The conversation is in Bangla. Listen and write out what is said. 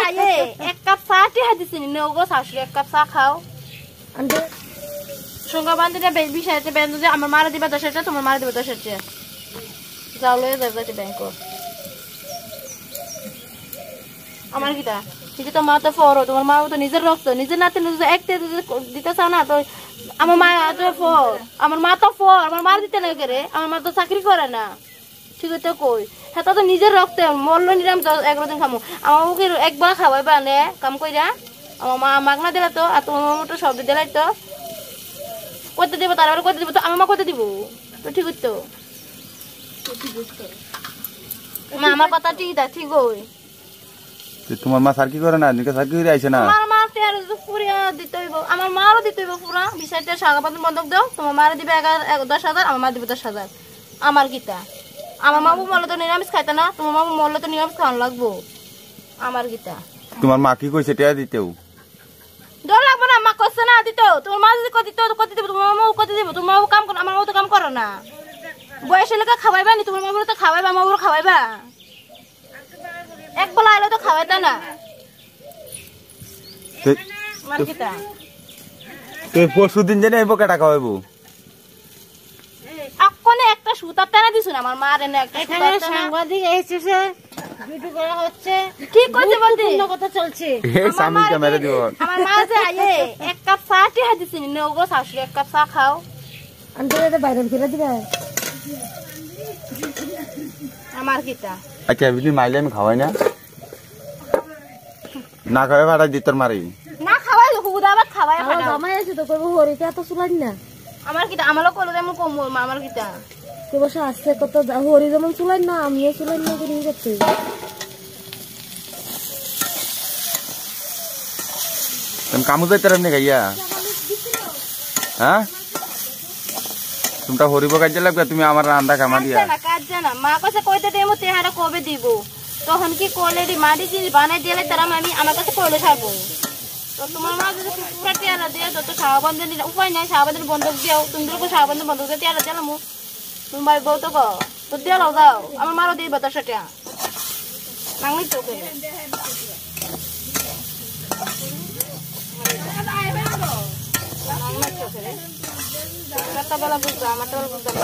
আয়ে এক কাপ চা টিহা দিছিনি নগো শাশুড়ি এক কাপ চা খাও সঙ্গে বান্ধে বিষয়তে বেঁধে যে আমার মারা দিবা 10 টাকা তোমার মারা দিবা 10 টাকা যাও লয়ে যাইতে ব্যাংক আমার কিটা ঠিক তো মা তো ফরো তোমার মা তো নিজের রক্ত নিজের নাতে একতে দিতে চাও না তো আমার মা তো ফর আমার মা তো ফর আমার মার দিতে না করে আমার মা তো চাকরি করে না ঠিক তো কই হ্যাঁ তো নিজের রক্তে মরল নিলাম 11 দিন খামো আমার মুখে একবার খাওয়াইবা নে কাম কইরা আমার মা মাগনা দিলা তো আর তোমার মা তো সব দিলাই তো কত দিব তার কত দিব তো আমার মা কত দিব তো ঠিক তো মা আমার কথা ঠিক হই তোমার মা সার্কি করে না নিকে সার্কি করে আইছে না আমার মা তের পুরিয়া দিতে হইব আমার মারও দিতে হইব পুরা বিষয়টা সাগাপাত বন্ধক দাও তোমার মার দিবে 10,000 আমার মা দিবে 10,000 আমার কিটা আমার মামু মরলে তো নিরামিষ খাইতা না তোমার মামু মরলে তো নিরামিষ খাওয়ান লাগবো আমার কিটা তোমার মা কি কইছে টিয়া দিতেও ডর লাগবে না মা কইছে না দিতে তোমার মা যদি কত দিব তোমার মামু কত দিব তোমার মামু কাম করে আমার মামু তো কাম করে না বয়সে লেখা খাওয়াইবা নি তোমার মামু তো খাওয়াইবা মামু খাওয়াইবা এক বেলা আইলে তো খাওয়াইতা না মার্কেটা তুই পরশুদিন জানি আইবো কেটা খাওয়াইবো আকনে একটা সুতা টানা দিছুন আমার মা রে না একটা সুতা টানা সাংবাদিক এসেছে ভিডিও করা হচ্ছে ঠিক কইছে বলতে অন্য কথা চলছে এই সামনে ক্যামেরা দিব আমার মা যে আয়ে এক কাপ চা টিহা দিছিনি নগো শাশুড়ি এক কাপ চা খাও আন্টি বাইরে ফিরে দিবে আমার কিটা আচ্ছা বিলি মাইলে আমি খাওয়াই না না খাওয়াই ভাড়া দি তোর মারি না খাওয়াই হুদা আবার খাওয়াই আমার জামাই আছে তো কইবো হরিতে এত চুলাইন না আমার কিটা আমারও কইলো যেমন কম আমার কিটা কইবো আসছে কত হরি যেমন চুলাইন না আমিও চুলাইন না করে যাচ্ছি তুমি কামু যাইতে রামনে গাইয়া হ্যাঁ তোমরা হরিব কাজে লাগবে তুমি আমার রান্না কামা দিয়া কাজ জানা মা কাছে কইতে দেমু তেহারা কবে দিব তখন কি কোলে দি মাটি জিনিস বানাই দিলে তারা আমি আমার কাছে কইলে ছাড়বো তো তোমার মা যদি পুরা টিয়ারা দিয়ে যত সাহাবন্ধের উপায় নাই সাহাবন্ধের বন্ধক দিও তুমি তো সাহাবন্ধের বন্ধক দিয়ে টিয়ারা দিলাম তুমি বাড়ি বউ তো গো তো দিয়ে লাও যাও আমার মারও দিই 10 টাকা নাংলি চোখে বেলা বুঝবা আমার তো বুঝবা